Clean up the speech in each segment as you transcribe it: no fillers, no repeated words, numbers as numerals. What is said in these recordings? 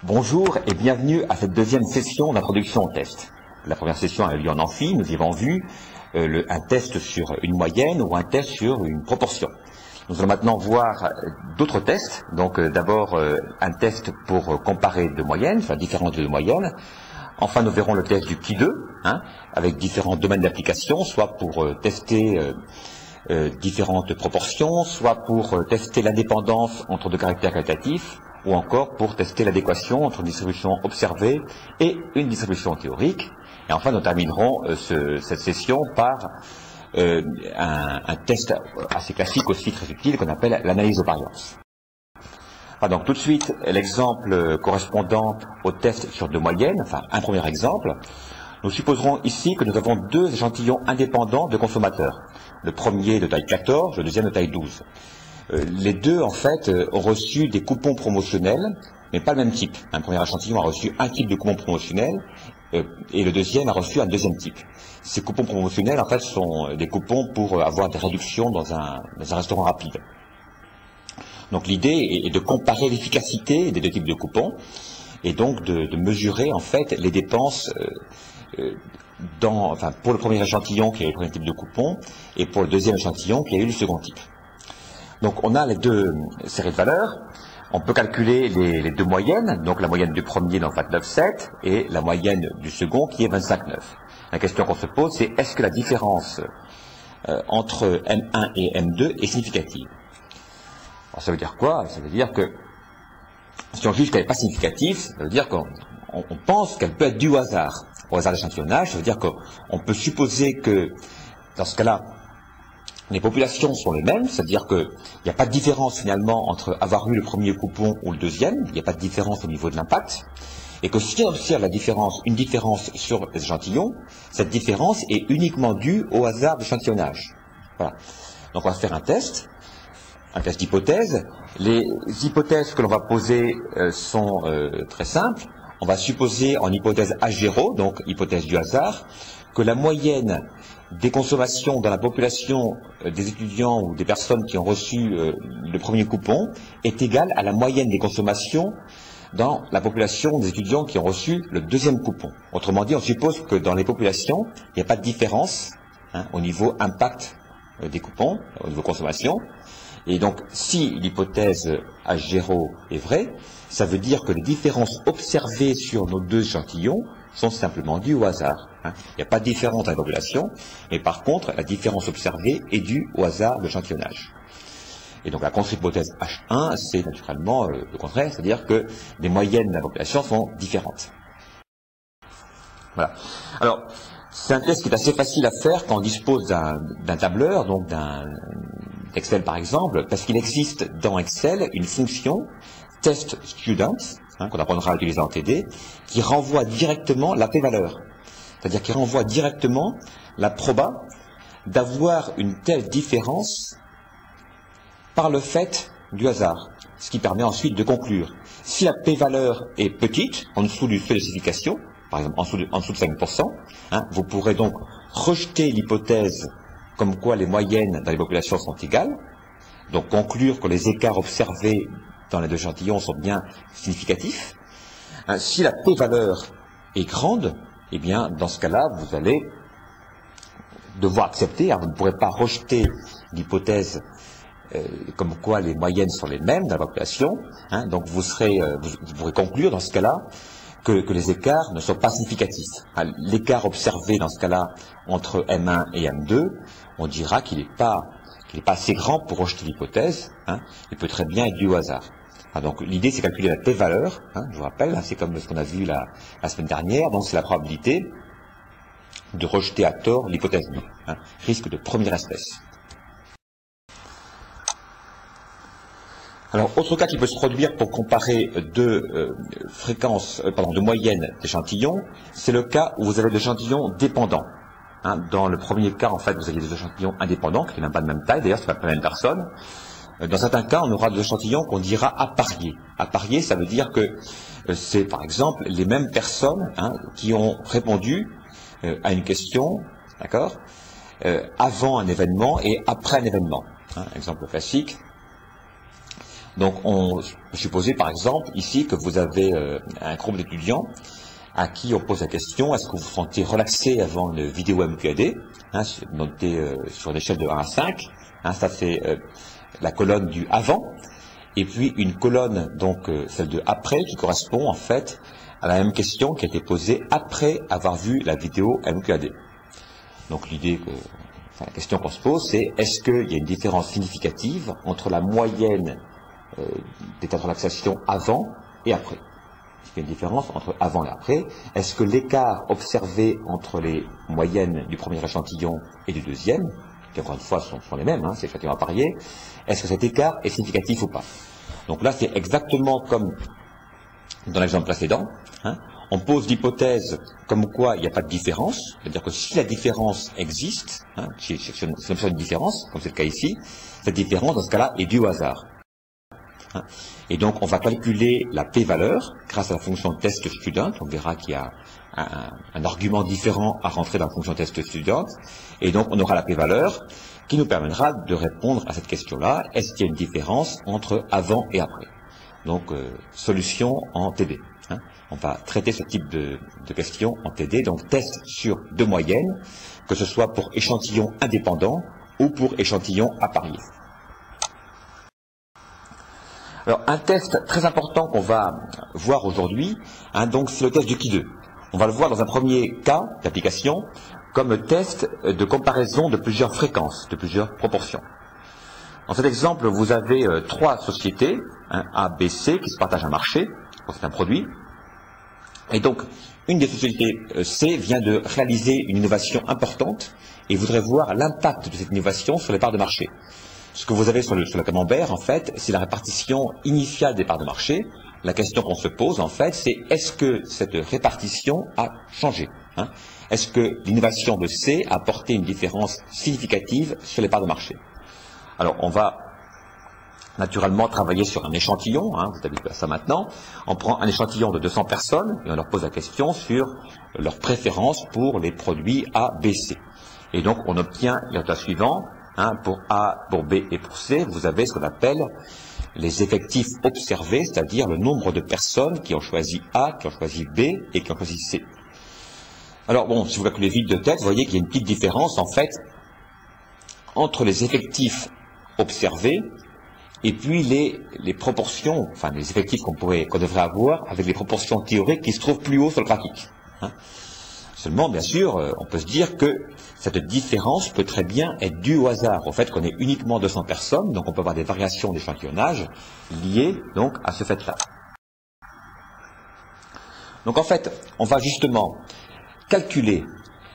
Bonjour et bienvenue à cette deuxième session d'introduction au test. La première session a eu lieu en amphi, nous y avons vu un test sur une moyenne ou un test sur une proportion. Nous allons maintenant voir d'autres tests. Donc d'abord un test pour comparer deux moyennes, enfin différentes deux moyennes. Enfin nous verrons le test du petit 2, avec différents domaines d'application, soit pour tester différentes proportions, soit pour tester l'indépendance entre deux caractères qualitatifs, ou encore pour tester l'adéquation entre une distribution observée et une distribution théorique. Et enfin, nous terminerons cette session par un test assez classique aussi très utile qu'on appelle l'analyse de variance. Donc tout de suite, l'exemple correspondant au test sur deux moyennes, enfin un premier exemple. Nous supposerons ici que nous avons deux échantillons indépendants de consommateurs. Le premier de taille 14, le deuxième de taille 12. Les deux, en fait, ont reçu des coupons promotionnels, mais pas le même type. Un premier échantillon a reçu un type de coupon promotionnel, et le deuxième a reçu un deuxième type. Ces coupons promotionnels, en fait, sont des coupons pour avoir des réductions dans un restaurant rapide. Donc l'idée est de comparer l'efficacité des deux types de coupons, et donc de mesurer, en fait, les dépenses pour le premier échantillon qui a eu le premier type de coupon, et pour le deuxième échantillon qui a eu le second type. Donc on a les deux séries de valeurs, on peut calculer les deux moyennes, donc la moyenne du premier dans 29,7 et la moyenne du second qui est 25,9. La question qu'on se pose, c'est est-ce que la différence entre M1 et M2 est significative? Alors ça veut dire quoi? Ça veut dire que si on juge qu'elle n'est pas significative, ça veut dire qu'on pense qu'elle peut être due au hasard d'échantillonnage. Ça veut dire qu'on peut supposer que dans ce cas-là, les populations sont les mêmes, c'est-à-dire qu'il n'y a pas de différence finalement entre avoir eu le premier coupon ou le deuxième, il n'y a pas de différence au niveau de l'impact, et que si on observe une différence sur les échantillons, cette différence est uniquement due au hasard d'échantillonnage. Voilà. Donc on va faire un test d'hypothèse. Les hypothèses que l'on va poser sont très simples. On va supposer en hypothèse H0, donc hypothèse du hasard, que la moyenne des consommations dans la population des étudiants ou des personnes qui ont reçu le premier coupon est égale à la moyenne des consommations dans la population des étudiants qui ont reçu le deuxième coupon. Autrement dit, on suppose que dans les populations, il n'y a pas de différence au niveau impact des coupons, au niveau consommation. Et donc, si l'hypothèse H0 est vraie, ça veut dire que les différences observées sur nos deux échantillons sont simplement dues au hasard. Il n'y a pas de différence dans la population, mais par contre, la différence observée est due au hasard de l'échantillonnage. Et donc la contre-hypothèse H1, c'est naturellement le contraire, c'est-à-dire que les moyennes de la population sont différentes. Voilà. Alors, c'est un test qui est assez facile à faire quand on dispose d'un tableur, donc d'un Excel par exemple, parce qu'il existe dans Excel une fonction test student, qu'on apprendra à utiliser en TD, qui renvoie directement la p-valeur. C'est-à-dire qui renvoie directement la proba d'avoir une telle différence par le fait du hasard. Ce qui permet ensuite de conclure. Si la p-valeur est petite, en dessous du seuil de signification, par exemple en dessous de 5%, vous pourrez donc rejeter l'hypothèse comme quoi les moyennes dans les populations sont égales, donc conclure que les écarts observés dans les deux échantillons sont bien significatifs. Si la p-valeur est grande, eh bien, dans ce cas-là, vous allez devoir accepter, vous ne pourrez pas rejeter l'hypothèse comme quoi les moyennes sont les mêmes dans la population, donc vous pourrez conclure dans ce cas-là que les écarts ne sont pas significatifs. L'écart observé dans ce cas-là entre M1 et M2, on dira qu'il n'est pas assez grand pour rejeter l'hypothèse, il peut très bien être dû au hasard. Donc l'idée c'est calculer la p-valeur, je vous rappelle, c'est comme ce qu'on a vu la semaine dernière, donc c'est la probabilité de rejeter à tort l'hypothèse B, risque de première espèce. Alors, autre cas qui peut se produire pour comparer deux moyennes d'échantillons, c'est le cas où vous avez des échantillons dépendants. Dans le premier cas, en fait, vous avez des échantillons indépendants, qui n'ont pas de même taille, d'ailleurs, c'est pas la même personne. Dans certains cas, on aura des échantillons qu'on dira appariés. Appariés, ça veut dire que c'est, par exemple, les mêmes personnes qui ont répondu à une question, d'accord, avant un événement et après un événement. Exemple classique. Donc on supposait par exemple ici que vous avez un groupe d'étudiants à qui on pose la question, est-ce que vous vous sentez relaxé avant une vidéo MQAD, hein, notée sur l'échelle de 1 à 5, hein, ça c'est la colonne du avant, et puis une colonne, donc celle de après, qui correspond en fait à la même question qui a été posée après avoir vu la vidéo MQAD. Donc l'idée que, enfin, la question qu'on se pose, c'est est-ce qu'il y a une différence significative entre la moyenne d'état de relaxation avant et après? Est-ce qu'il y a une différence entre avant et après? Est-ce que l'écart observé entre les moyennes du premier échantillon et du deuxième, qui encore une fois sont les mêmes, hein, c'est chacun à parier, est-ce que cet écart est significatif ou pas? Donc là, c'est exactement comme dans l'exemple précédent, hein, on pose l'hypothèse comme quoi il n'y a pas de différence, c'est-à-dire que si la différence existe, hein, si une différence, comme c'est le cas ici, cette différence, dans ce cas-là, est due au hasard. Hein. Et donc, on va calculer la p-valeur grâce à la fonction test student. On verra qu'il y a un argument différent à rentrer dans la fonction test student. Et donc, on aura la p-valeur qui nous permettra de répondre à cette question-là. Est-ce qu'il y a une différence entre avant et après? Donc, solution en TD. Hein. On va traiter ce type de questions en TD. Donc, test sur 2 moyennes, que ce soit pour échantillon indépendant ou pour échantillon à parier. Alors, un test très important qu'on va voir aujourd'hui, hein, donc c'est le test du qui2. On va le voir dans un premier cas d'application comme test de comparaison de plusieurs fréquences, de plusieurs proportions. Dans cet exemple, vous avez 3 sociétés, hein, A, B, C, qui se partagent un marché pour certains produits. Et donc, une des sociétés C vient de réaliser une innovation importante et voudrait voir l'impact de cette innovation sur les parts de marché. Ce que vous avez sur le camembert, en fait, c'est la répartition initiale des parts de marché. La question qu'on se pose, en fait, c'est est-ce que cette répartition a changé, hein? Est-ce que l'innovation de C a apporté une différence significative sur les parts de marché? Alors, on va naturellement travailler sur un échantillon, hein, vous êtes habitué à ça maintenant. On prend un échantillon de 200 personnes et on leur pose la question sur leur préférence pour les produits A, B, C. Et donc, on obtient le résultat suivant. Hein, pour A, pour B et pour C, vous avez ce qu'on appelle les effectifs observés, c'est-à-dire le nombre de personnes qui ont choisi A, qui ont choisi B et qui ont choisi C. Alors bon, si vous calculez vite de tête, vous voyez qu'il y a une petite différence en fait entre les effectifs observés et puis les proportions, enfin les effectifs qu'on devrait avoir avec les proportions théoriques qui se trouvent plus haut sur le graphique. Hein. Seulement, bien sûr, on peut se dire que cette différence peut très bien être due au hasard, au fait qu'on ait uniquement 200 personnes, donc on peut avoir des variations d'échantillonnage liées donc à ce fait-là. Donc en fait, on va justement calculer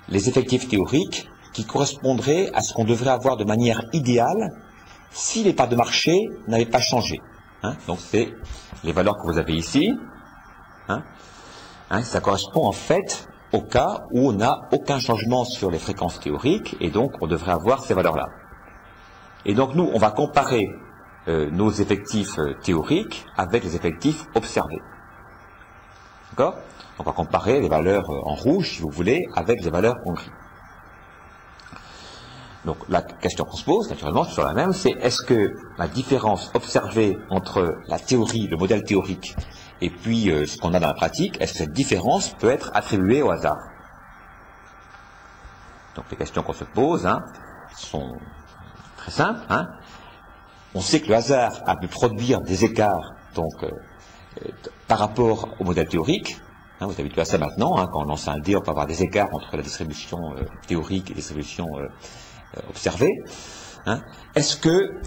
les effectifs théoriques qui correspondraient à ce qu'on devrait avoir de manière idéale si les parts de marché n'avaient pas changé. Hein, donc c'est les valeurs que vous avez ici. Hein, ça correspond en fait au cas où on n'a aucun changement sur les fréquences théoriques, et donc on devrait avoir ces valeurs-là. Et donc nous, on va comparer nos effectifs théoriques avec les effectifs observés. D'accord? On va comparer les valeurs en rouge, si vous voulez, avec les valeurs en gris. Donc la question qu'on se pose, naturellement, c'est toujours la même, c'est est-ce que la différence observée entre la théorie, le modèle théorique, et puis ce qu'on a dans la pratique, est-ce que cette différence peut être attribuée au hasard? Donc les questions qu'on se pose sont très simples. Hein. On sait que le hasard a pu produire des écarts donc, par rapport au modèle théorique. Hein, vous êtes habitué à ça maintenant. Hein, quand on lance un dé, on peut avoir des écarts entre la distribution théorique et la distribution observée. Hein. Est-ce que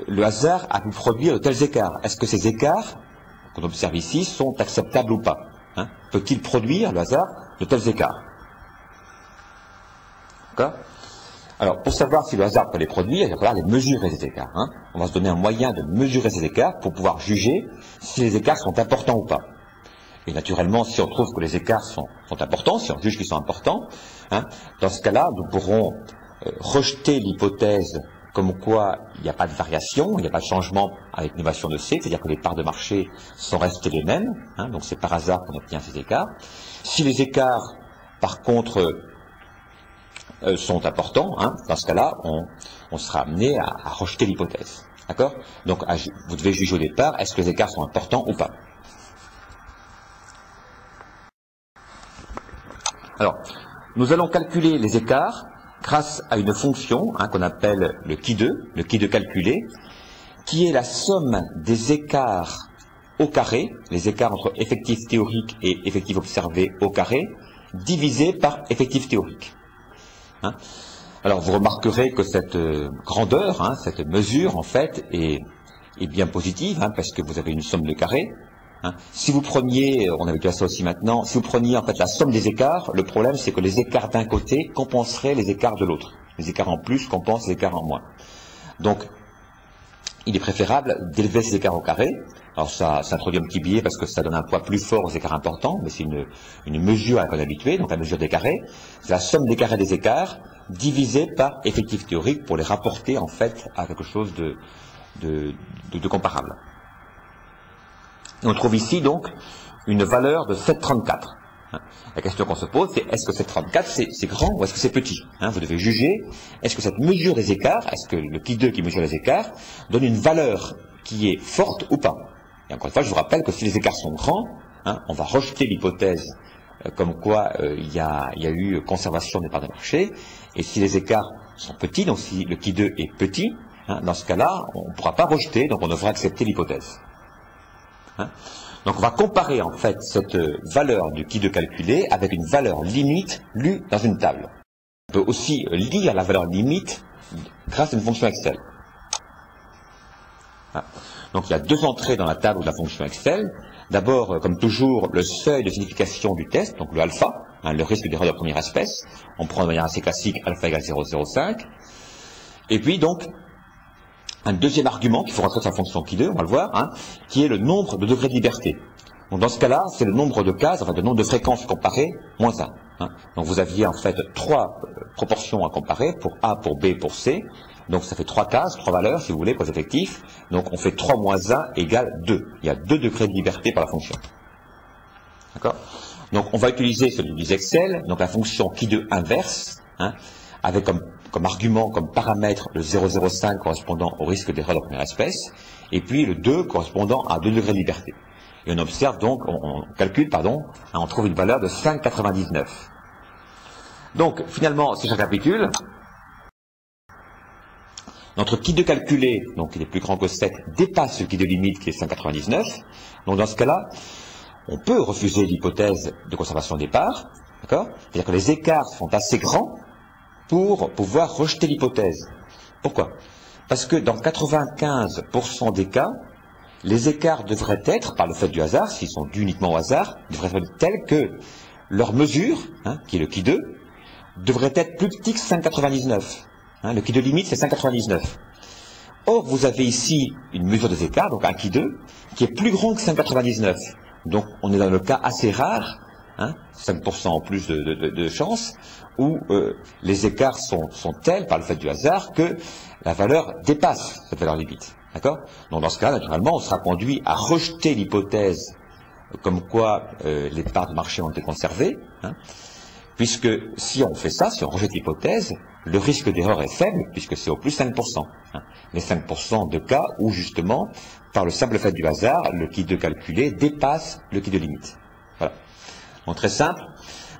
le hasard a pu produire de tels écarts? Est-ce que ces écarts qu'on observe ici sont acceptables ou pas, hein? Peut-il produire, le hasard, de tels écarts? D'accord? Alors, pour savoir si le hasard peut les produire, il va falloir les mesurer, ces écarts. Hein? On va se donner un moyen de mesurer ces écarts pour pouvoir juger si les écarts sont importants ou pas. Et naturellement, si on trouve que les écarts sont importants, si on juge qu'ils sont importants, hein, dans ce cas-là, nous pourrons rejeter l'hypothèse comme quoi il n'y a pas de variation, il n'y a pas de changement avec l'innovation de C, c'est-à-dire que les parts de marché sont restées les mêmes, hein, donc c'est par hasard qu'on obtient ces écarts. Si les écarts, par contre, sont importants, hein, dans ce cas-là, on sera amené à rejeter l'hypothèse. D'accord? Donc, vous devez juger au départ, est-ce que les écarts sont importants ou pas? Alors, nous allons calculer les écarts grâce à une fonction qu'on appelle le qui2 calculé, qui est la somme des écarts au carré, les écarts entre effectif théorique et effectif observé au carré, divisé par effectif théorique. Alors vous remarquerez que cette grandeur, cette mesure en fait est bien positive, parce que vous avez une somme de carrés. Si vous preniez, on avait déjà ça aussi maintenant, si vous preniez en fait la somme des écarts, le problème c'est que les écarts d'un côté compenseraient les écarts de l'autre. Les écarts en plus compensent les écarts en moins. Donc il est préférable d'élever ces écarts au carré. Alors ça introduit un petit biais parce que ça donne un poids plus fort aux écarts importants, mais c'est une mesure à laquelle on est habitué, donc la mesure des carrés. C'est la somme des carrés des écarts divisée par effectif théorique pour les rapporter en fait à quelque chose de comparable. Et on trouve ici donc une valeur de 7,34. La question qu'on se pose, c'est est-ce que 7,34 c'est grand ou est-ce que c'est petit? Vous devez juger, est-ce que cette mesure des écarts, est-ce que le qui2 qui mesure les écarts donne une valeur qui est forte ou pas? Et encore une fois, je vous rappelle que si les écarts sont grands, on va rejeter l'hypothèse comme quoi il y a eu conservation des parts de marché, et si les écarts sont petits, donc si le qui2 est petit, dans ce cas-là, on ne pourra pas rejeter, donc on devra accepter l'hypothèse. Donc on va comparer en fait cette valeur du qui2 calculé avec une valeur limite lue dans une table. On peut aussi lire la valeur limite grâce à une fonction Excel. Donc il y a deux entrées dans la table de la fonction Excel. D'abord, comme toujours, le seuil de signification du test, donc le alpha, le risque d'erreur de première espèce. On prend de manière assez classique alpha égale 0,05. Et puis donc, un deuxième argument qu'il faut rentrer dans sa fonction qui2, on va le voir, qui est le nombre de degrés de liberté. Donc dans ce cas-là, c'est le nombre de cases, enfin le nombre de fréquences comparées, moins 1. Donc vous aviez en fait trois proportions à comparer, pour A, pour B, pour C. Donc ça fait 3 cases, 3 valeurs, si vous voulez, pour les effectifs. Donc on fait 3 moins 1 égale 2. Il y a 2 degrés de liberté par la fonction. D'accord? Donc on va utiliser celui du Excel, donc la fonction qui2 inverse, avec comme argument, comme paramètre, le 0,05 correspondant au risque d'erreur de première espèce, et puis le 2 correspondant à 2 degrés de liberté. Et on observe donc, on calcule, on trouve une valeur de 5,99. Donc finalement, si je récapitule, notre qui2 calculé, donc il est plus grand que 7, dépasse le qui2 limite qui est 5,99. Donc dans ce cas-là, on peut refuser l'hypothèse de conservation des parts, d'accord? C'est-à-dire que les écarts sont assez grands pour pouvoir rejeter l'hypothèse. Pourquoi? Parce que dans 95% des cas, les écarts devraient être, par le fait du hasard, s'ils sont dus uniquement au hasard, devraient être tels que leur mesure, qui est le qui2, devrait être plus petit que 5,99. Le qui2 limite, c'est 5,99. Or, vous avez ici une mesure des écarts, donc un qui2, qui est plus grand que 5,99. Donc, on est dans le cas assez rare, 5% en plus de chance, où les écarts sont tels, par le fait du hasard, que la valeur dépasse cette valeur limite. D'accord? Donc, dans ce cas, naturellement, on sera conduit à rejeter l'hypothèse comme quoi les parts de marché ont été conservées, puisque si on fait ça, si on rejette l'hypothèse, le risque d'erreur est faible, puisque c'est au plus 5%. Les 5% de cas où, justement, par le simple fait du hasard, le qui2 calculé dépasse le qui2 limite. Voilà. Donc très simple,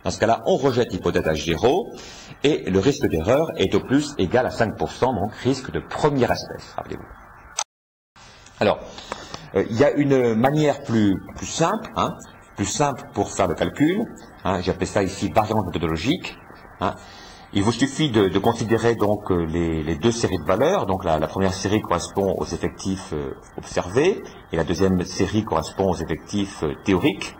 dans ce cas-là, on rejette l'hypothèse H0, et le risque d'erreur est au plus égal à 5%, donc risque de première espèce, rappelez-vous. Alors, il y a une manière plus simple, plus simple pour faire le calcul, j'ai appelé ça ici variante méthodologique. Il vous suffit de considérer donc les deux séries de valeurs. Donc la première série correspond aux effectifs observés et la deuxième série correspond aux effectifs théoriques.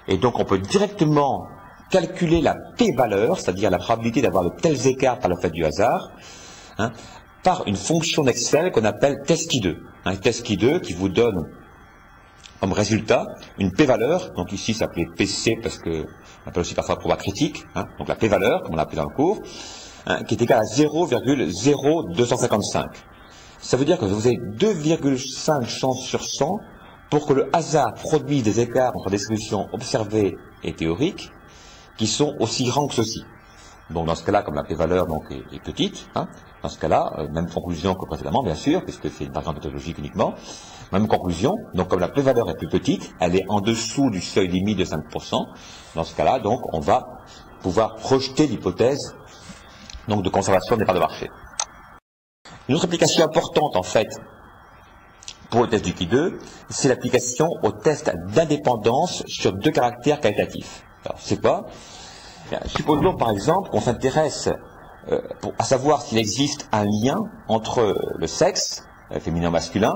Et donc on peut directement calculer la p-valeur, c'est-à-dire la probabilité d'avoir de tels écarts par le fait du hasard, par une fonction d'Excel qu'on appelle test qui2. Un test qui2 qui vous donne comme résultat une p-valeur, donc ici ça s'appelait PC parce que on appelle aussi parfois proba critique, donc la p-valeur, comme on l'a appelé dans le cours, qui est égale à 0,0255. Ça veut dire que vous avez 2,5 chances sur 100 pour que le hasard produise des écarts entre des solutions observées et théoriques qui sont aussi grands que ceci. Donc dans ce cas-là, comme la p-valeur est petite, hein, dans ce cas-là, même conclusion que précédemment, bien sûr, puisque c'est une variante méthodologique uniquement, même conclusion, donc comme la p-valeur est plus petite, elle est en dessous du seuil limite de 5%, dans ce cas-là, donc on va pouvoir rejeter l'hypothèse donc de conservation des parts de marché. Une autre application importante, en fait, pour le test du Qui2, c'est l'application au test d'indépendance sur deux caractères qualitatifs. Alors, c'est quoi? Supposons, par exemple, qu'on s'intéresse à savoir s'il existe un lien entre le sexe, féminin-masculin,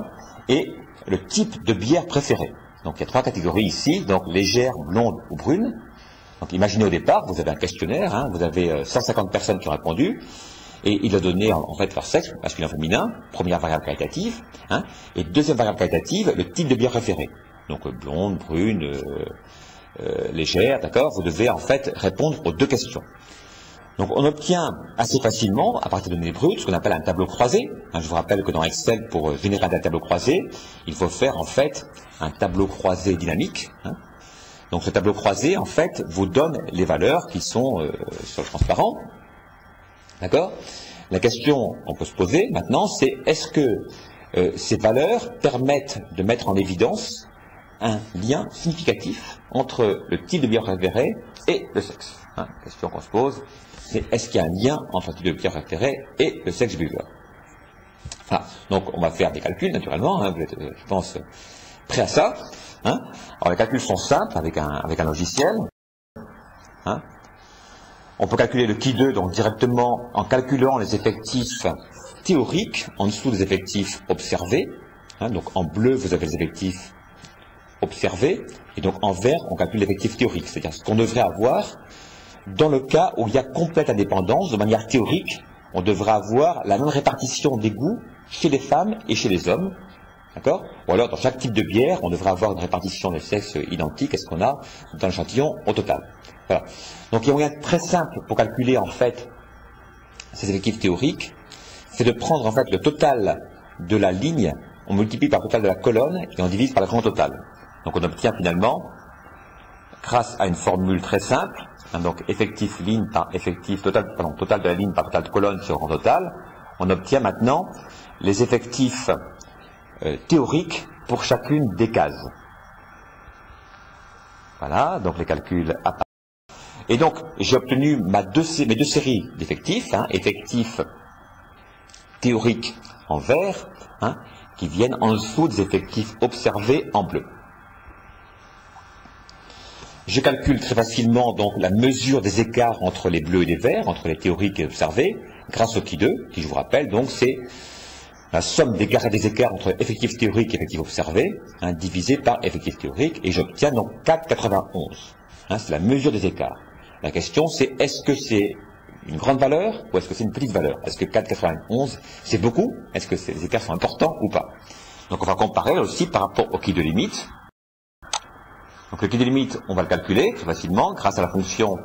et le type de bière préférée. Donc, il y a trois catégories ici, donc légère, blonde ou brune. Donc, imaginez au départ, vous avez un questionnaire, hein, vous avez 150 personnes qui ont répondu, et il a donné en fait leur sexe, masculin, féminin, première variable qualitative, hein, et deuxième variable qualitative, le type de bière préférée. Donc blonde, brune, légère, d'accord. Vous devez en fait répondre aux deux questions. Donc on obtient assez facilement, à partir de données brutes, ce qu'on appelle un tableau croisé. Hein, je vous rappelle que dans Excel, pour générer un tableau croisé, il faut faire en fait un tableau croisé dynamique. Hein. Donc ce tableau croisé, en fait, vous donne les valeurs qui sont sur le transparent. D'accord? La question qu'on peut se poser maintenant, c'est est-ce que ces valeurs permettent de mettre en évidence un lien significatif entre le type de bière préféré et le sexe? Hein, la question qu'on se pose, c'est est-ce qu'il y a un lien entre le type de bière préféré et le sexe du buveur? Voilà. Donc on va faire des calculs, naturellement, hein, vous êtes, je pense, prêts à ça. Hein. Alors les calculs sont simples avec un logiciel. Hein. On peut calculer le Qui2 donc directement en calculant les effectifs théoriques en dessous des effectifs observés. Hein, donc en bleu, vous avez les effectifs observés, et donc en vert, on calcule l'effectif théorique, c'est-à-dire ce qu'on devrait avoir dans le cas où il y a complète indépendance. De manière théorique, on devrait avoir la même répartition des goûts chez les femmes et chez les hommes. D'accord? Ou alors, dans chaque type de bière, on devrait avoir une répartition des sexes identique à ce qu'on a dans l'échantillon au total. Voilà. Donc, il y a un moyen très simple pour calculer, en fait, ces effectifs théoriques, c'est de prendre, en fait, le total de la ligne, on multiplie par le total de la colonne, et on divise par le grand total. Donc, on obtient finalement, grâce à une formule très simple, hein, donc effectif ligne par effectif, total de la ligne par total de colonne sur grand total, on obtient maintenant les effectifs théorique pour chacune des cases. Voilà, donc les calculs apparaissent. Et donc, j'ai obtenu mes deux séries d'effectifs, hein, effectifs théoriques en vert, hein, qui viennent en dessous des effectifs observés en bleu. Je calcule très facilement donc la mesure des écarts entre les bleus et les verts, entre les théoriques et observés, grâce au Qui2, qui je vous rappelle, donc c'est la somme des écarts entre effectifs théoriques et effectifs observés, hein, divisé par effectifs théoriques, et j'obtiens donc 4,91. Hein, c'est la mesure des écarts. La question c'est, est-ce que c'est une grande valeur ou est-ce que c'est une petite valeur? Est-ce que 4,91 c'est beaucoup? Est-ce que les écarts sont importants ou pas? Donc on va comparer aussi par rapport au Qui de limite. Donc le Qui de limite, on va le calculer très facilement grâce à la fonction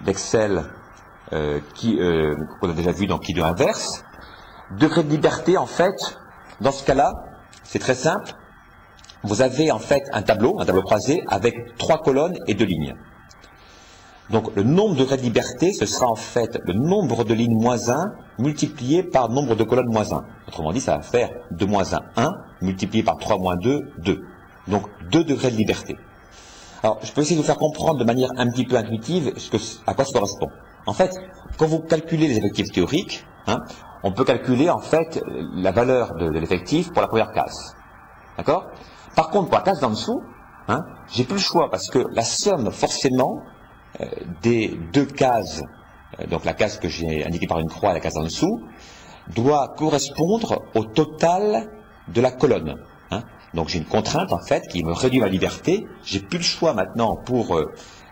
d'Excel qu'on a déjà vu dans Qui de inverse. Degré de liberté, en fait, dans ce cas-là, c'est très simple. Vous avez en fait un tableau croisé avec 3 colonnes et 2 lignes. Donc le nombre de degrés de liberté, ce sera en fait le nombre de lignes moins 1 multiplié par le nombre de colonnes moins 1. Autrement dit, ça va faire 2 moins 1, 1, multiplié par 3 moins 2, 2. Donc 2 degrés de liberté. Alors, je peux essayer de vous faire comprendre de manière un petit peu intuitive à quoi ça correspond. En fait, quand vous calculez les effectifs théoriques, hein, on peut calculer en fait la valeur de l'effectif pour la première case. D'accord? Par contre, pour la case d'en dessous, hein, j'ai plus le choix parce que la somme forcément des deux cases, donc la case que j'ai indiquée par une croix et la case en dessous, doit correspondre au total de la colonne. Hein. Donc j'ai une contrainte en fait qui me réduit ma liberté. J'ai plus le choix maintenant pour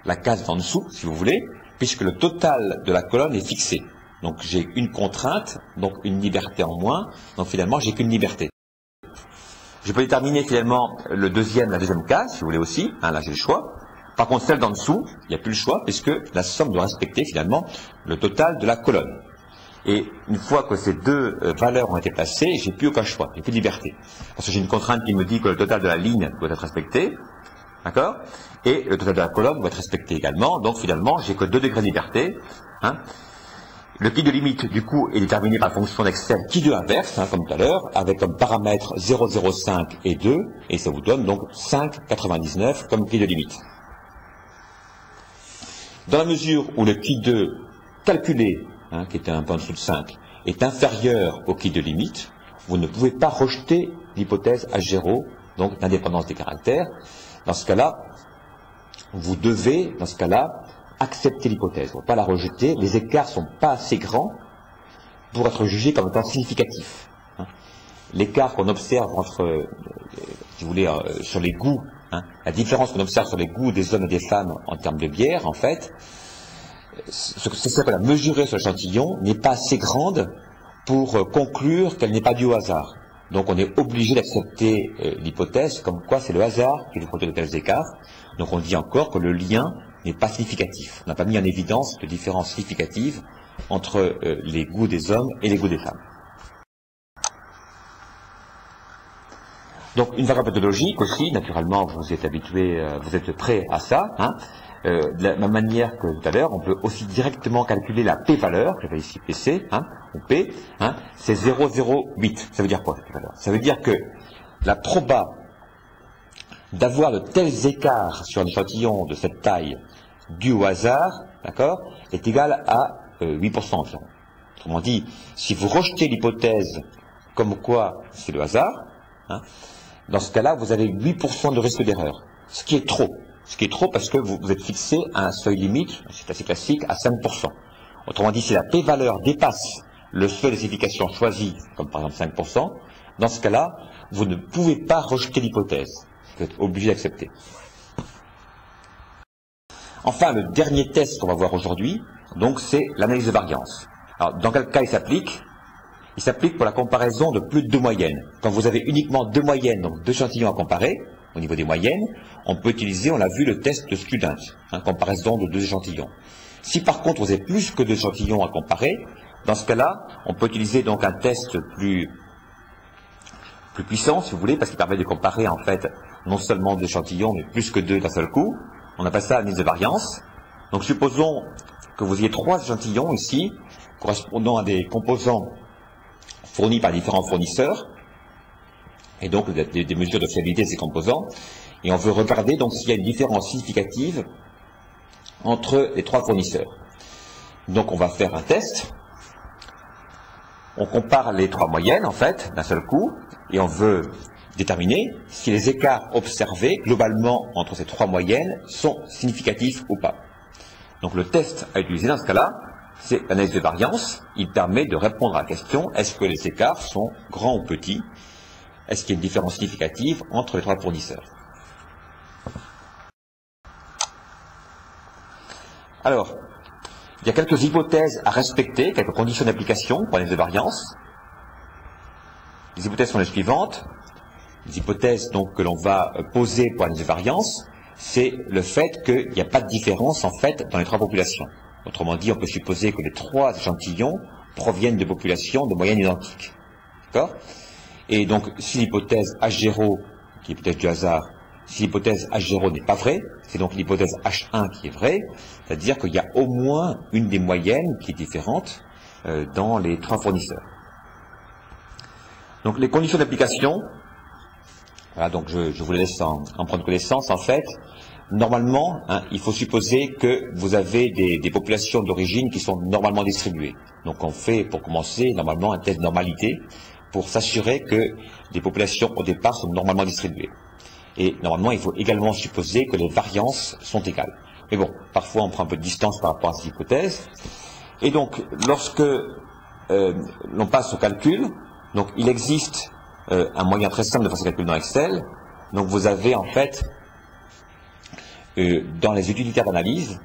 la case en dessous, si vous voulez, puisque le total de la colonne est fixé. Donc j'ai une contrainte, donc une liberté en moins, donc finalement j'ai qu'une liberté. Je peux déterminer finalement la deuxième case, si vous voulez aussi, hein, là j'ai le choix. Par contre celle d'en dessous, il n'y a plus le choix, puisque la somme doit respecter finalement le total de la colonne. Et une fois que ces deux valeurs ont été placées, j'ai plus aucun choix, j'ai plus de liberté. Parce que j'ai une contrainte qui me dit que le total de la ligne doit être respecté, d'accord? Et le total de la colonne doit être respecté également, donc finalement j'ai que 2 degrés de liberté. hein. Le qui de limite, du coup, est déterminé par la fonction d'Excel qui de inverse, hein, comme tout à l'heure, avec comme paramètres 0,05 et 2, et ça vous donne donc 5,99 comme qui de limite. Dans la mesure où le qui de calculé, hein, qui était un peu en dessous de 5, est inférieur au qui de limite, vous ne pouvez pas rejeter l'hypothèse H0, donc d'indépendance des caractères. Dans ce cas-là, vous devez, dans ce cas-là, accepter l'hypothèse, vous ne pouvez pas la rejeter. Les écarts ne sont pas assez grands pour être jugés comme étant significatifs. Hein. L'écart qu'on observe entre, si vous voulez, sur les goûts, hein, la différence qu'on observe sur les goûts des hommes et des femmes en termes de bière, en fait, c'est ça qu'on a mesuré sur l'échantillon, n'est pas assez grande pour conclure qu'elle n'est pas due au hasard. Donc on est obligé d'accepter l'hypothèse comme quoi c'est le hasard qui nous produit de tels écarts. Donc on dit encore que le lien n'est pas significatif. On n'a pas mis en évidence de différence significative entre les goûts des hommes et les goûts des femmes. Donc une variable pathologique aussi, naturellement vous êtes habitué, vous êtes prêt à ça, hein. De la même manière que tout à l'heure, on peut aussi directement calculer la p-valeur, j'avais ici PC, hein, ou P, hein, c'est 0,08. Ça veut dire quoi cette p-valeur? Ça veut dire que la proba d'avoir de tels écarts sur un échantillon de cette taille dû au hasard, d'accord, est égale à 8% environ. Autrement dit, si vous rejetez l'hypothèse comme quoi c'est le hasard, hein, dans ce cas-là, vous avez 8% de risque d'erreur, ce qui est trop. Ce qui est trop parce que vous êtes fixé à un seuil limite, c'est assez classique, à 5%. Autrement dit, si la p-valeur dépasse le seuil de signification choisi, comme par exemple 5%, dans ce cas-là, vous ne pouvez pas rejeter l'hypothèse. Vous êtes obligé d'accepter. Enfin, le dernier test qu'on va voir aujourd'hui, donc, c'est l'analyse de variance. Alors, dans quel cas il s'applique? Il s'applique pour la comparaison de plus de deux moyennes. Quand vous avez uniquement deux moyennes, donc deux échantillons à comparer, au niveau des moyennes, on peut utiliser, on l'a vu, le test de Student, hein, comparaison de deux échantillons. Si par contre vous avez plus que deux échantillons à comparer, dans ce cas-là, on peut utiliser donc un test plus puissant, si vous voulez, parce qu'il permet de comparer en fait non seulement deux échantillons, mais plus que deux d'un seul coup. On appelle ça l'analyse de variance. Donc supposons que vous ayez trois échantillons ici, correspondant à des composants fournis par différents fournisseurs, et donc des mesures de fiabilité de ces composants, et on veut regarder donc s'il y a une différence significative entre les trois fournisseurs. Donc on va faire un test, on compare les trois moyennes en fait, d'un seul coup, et on veut déterminer si les écarts observés globalement entre ces trois moyennes sont significatifs ou pas. Donc le test à utiliser dans ce cas-là, c'est l'analyse de variance. Il permet de répondre à la question, est-ce que les écarts sont grands ou petits? Est-ce qu'il y a une différence significative entre les trois fournisseurs? Alors, il y a quelques hypothèses à respecter, quelques conditions d'application pour l'analyse de variance. Les hypothèses sont les suivantes. Les hypothèses donc, que l'on va poser pour l'analyse de variance, c'est le fait qu'il n'y a pas de différence en fait dans les trois populations. Autrement dit, on peut supposer que les trois échantillons proviennent de populations de moyennes identiques. D'accord? Et donc, si l'hypothèse H0, qui est l'hypothèse du hasard, si l'hypothèse H0 n'est pas vraie, c'est donc l'hypothèse H1 qui est vraie, c'est-à-dire qu'il y a au moins une des moyennes qui est différente dans les trois fournisseurs. Donc, les conditions d'application, voilà, donc je vous laisse en prendre connaissance. En fait, normalement, hein, il faut supposer que vous avez des populations d'origine qui sont normalement distribuées. Donc, on fait, pour commencer, normalement un test de normalité, pour s'assurer que les populations au départ sont normalement distribuées. Et normalement, il faut également supposer que les variances sont égales. Mais bon, parfois on prend un peu de distance par rapport à cette hypothèse. Et donc, lorsque l'on passe au calcul, donc il existe un moyen très simple de faire ce calcul dans Excel. Donc vous avez en fait, dans les utilitaires d'analyse,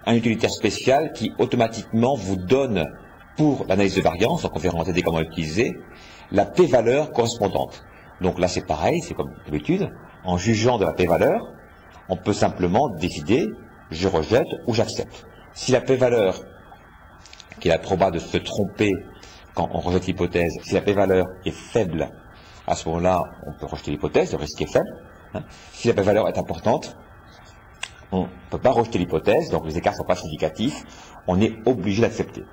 un utilitaire spécial qui automatiquement vous donne pour l'analyse de variance, donc on verra en TD comment l'utiliser, la p-valeur correspondante. Donc là c'est pareil, c'est comme d'habitude, en jugeant de la p-valeur, on peut simplement décider, je rejette ou j'accepte. Si la p-valeur, qui est la proba de se tromper quand on rejette l'hypothèse, si la p-valeur est faible, à ce moment-là on peut rejeter l'hypothèse, le risque est faible. Hein. Si la p-valeur est importante, on ne peut pas rejeter l'hypothèse, donc les écarts ne sont pas significatifs, on est obligé d'accepter.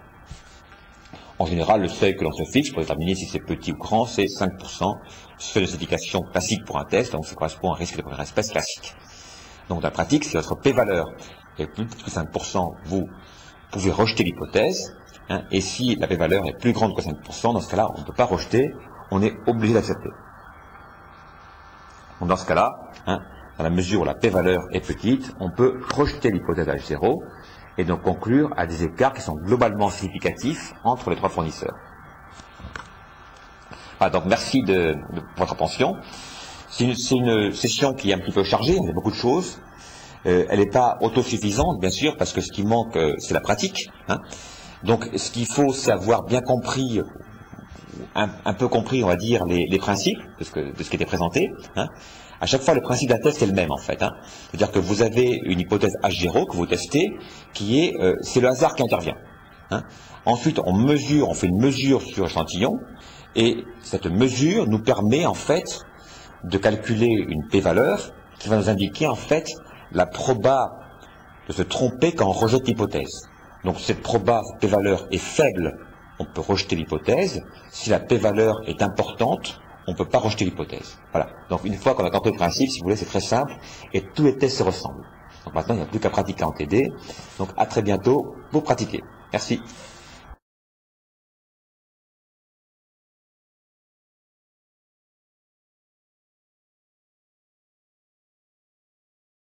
En général, le seuil que l'on se fixe pour déterminer si c'est petit ou grand, c'est 5%, seuil de signification classique pour un test, donc ça correspond à un risque de première espèce classique. Donc dans la pratique, si votre p-valeur est plus petite que 5%, vous pouvez rejeter l'hypothèse, hein, et si la p-valeur est plus grande que 5%, dans ce cas-là, on ne peut pas rejeter, on est obligé d'accepter. Donc dans ce cas-là, hein, dans la mesure où la p-valeur est petite, on peut rejeter l'hypothèse H0 et donc conclure à des écarts qui sont globalement significatifs entre les trois fournisseurs. Voilà, donc merci de votre attention. C'est une session qui est un petit peu chargée, il y a beaucoup de choses. Elle n'est pas autosuffisante, bien sûr, parce que ce qui manque, c'est la pratique. Hein. Donc ce qu'il faut, c'est avoir bien compris, un peu compris, on va dire, les principes de ce qui était présenté. Hein. À chaque fois, le principe d'un test est le même, en fait. Hein. C'est-à-dire que vous avez une hypothèse H0 que vous testez, qui est, c'est le hasard qui intervient. Hein. Ensuite, on fait une mesure sur l'échantillon, et cette mesure nous permet, en fait, de calculer une p-valeur qui va nous indiquer, en fait, la proba de se tromper quand on rejette l'hypothèse. Donc, cette proba p-valeur est faible, on peut rejeter l'hypothèse. Si la p-valeur est importante, on ne peut pas rejeter l'hypothèse. Voilà. Donc une fois qu'on a compris le principe, si vous voulez, c'est très simple, et tous les tests se ressemblent. Donc maintenant, il n'y a plus qu'à pratiquer en TD. Donc à très bientôt pour pratiquer. Merci.